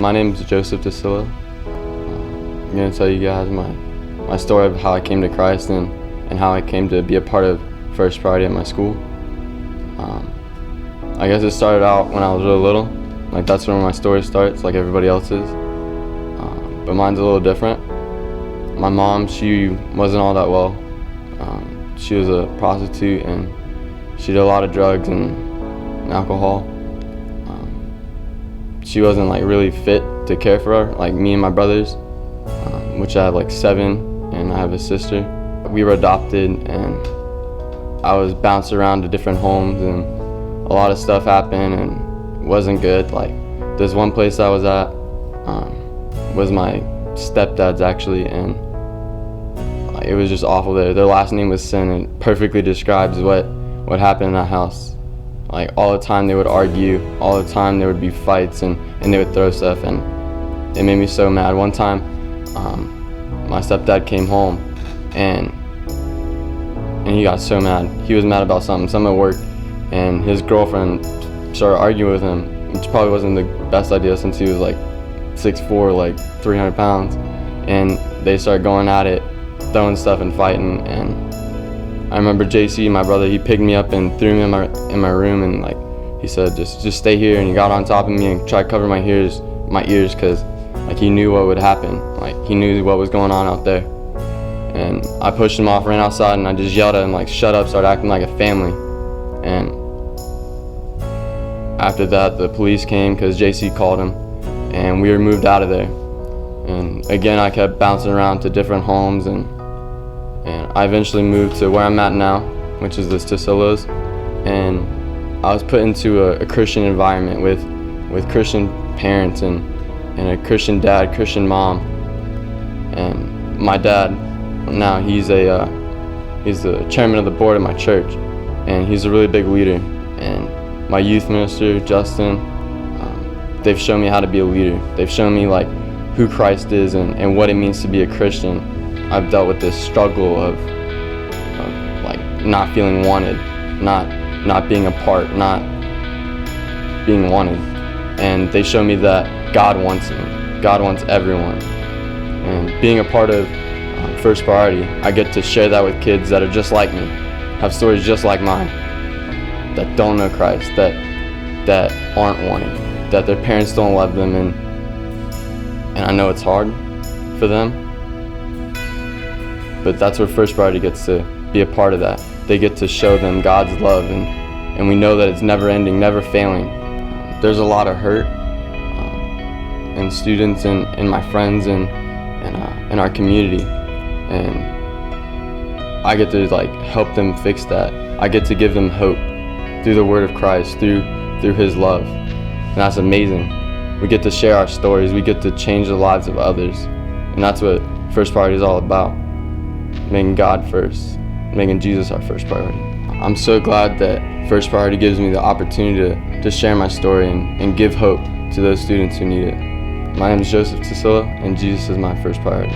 My name is Joseph DeSilla. I'm going to tell you guys my story of how I came to Christ and how I came to be a part of First Priority at my school. I guess it started out when I was really little. Like, that's when my story starts, like everybody else's. But mine's a little different. My mom, she wasn't all that well. She was a prostitute and she did a lot of drugs and alcohol. She wasn't like really fit to care for her, like me and my brothers, which I have like 7 and I have a sister. We were adopted and I was bounced around to different homes and a lot of stuff happened and it wasn't good. Like, there's one place I was at, was my stepdad's actually, and it was just awful there. Their last name was Sin, and it perfectly describes what happened in that house. Like, all the time they would argue, all the time there would be fights and they would throw stuff, and it made me so mad. One time, my stepdad came home and he got so mad. He was mad about something at work, and his girlfriend started arguing with him, which probably wasn't the best idea since he was like 6'4", like 300 pounds, and they started going at it, throwing stuff and fighting. And I remember JC, my brother, he picked me up and threw me in my room, and like he said, just stay here, and he got on top of me and tried to cover my ears because like he knew what would happen. Like, he knew what was going on out there. And I pushed him off, ran outside, and I just yelled at him like, shut up, started acting like a family. And after that, the police came because JC called him, and we were moved out of there. And again, I kept bouncing around to different homes, and I eventually moved to where I'm at now, which is the DeSillas. And I was put into a Christian environment with Christian parents and a Christian dad, Christian mom. And my dad, now he's the chairman of the board of my church, and he's a really big leader. And my youth minister, Justin, they've shown me how to be a leader. They've shown me like who Christ is and what it means to be a Christian. I've dealt with this struggle of like not feeling wanted, not being a part, not being wanted. And they show me that God wants me. God wants everyone. And being a part of First Priority, I get to share that with kids that are just like me, have stories just like mine, that don't know Christ, that aren't wanted, that their parents don't love them, and I know it's hard for them, but that's where First Priority gets to be a part of that. They get to show them God's love, and we know that it's never ending, never failing. There's a lot of hurt in students and my friends and in our community, and I get to like help them fix that. I get to give them hope through the word of Christ, through his love. And that's amazing. We get to share our stories. We get to change the lives of others. And that's what First Priority is all about. Making God first. Making Jesus our first priority. I'm so glad that First Priority gives me the opportunity to share my story and give hope to those students who need it. My name is Joseph DeSilla, and Jesus is my first priority.